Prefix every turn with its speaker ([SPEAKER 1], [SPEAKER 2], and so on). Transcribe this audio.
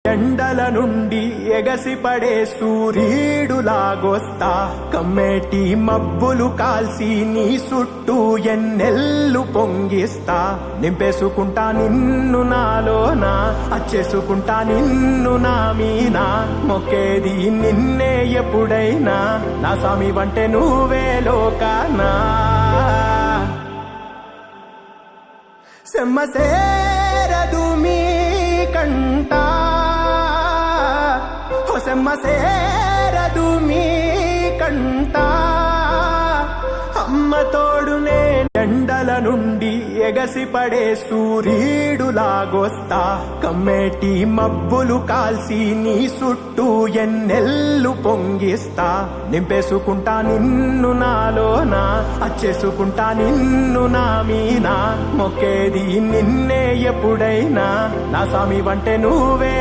[SPEAKER 1] ఎండల నుండి ఎగసిపడే సూర్యుడులాగొస్తా కమ్మేటి మబ్బులు కాల్సి నీ చుట్టూ ఎన్నెల్లు పొంగిస్తా నింపేసుకుంటా నిన్ను నాలోనా అచ్చేసుకుంటా నిన్ను నా మీనా మొక్కేది నిన్నే ఎప్పుడైనా నా స్వామి వంటే నువ్వే లోకానా సెమ్మసేరదు మీ కంట సెమ్మసేరదు మీ కంట అమ్మ తోడునే ఎండల నుండి ఎగసిపడే సూర్యుడులాగొస్తా కమ్మేటి మబ్బులు కాల్సి నీ చుట్టూ ఎన్నెల్లు పొంగిస్తా నింపేసుకుంటా నిన్ను నాలోనా అచ్చేసుకుంటా నిన్ను నా మీనా మొక్కేది నిన్నే ఎప్పుడైనా నా స్వామి వంటే నువ్వే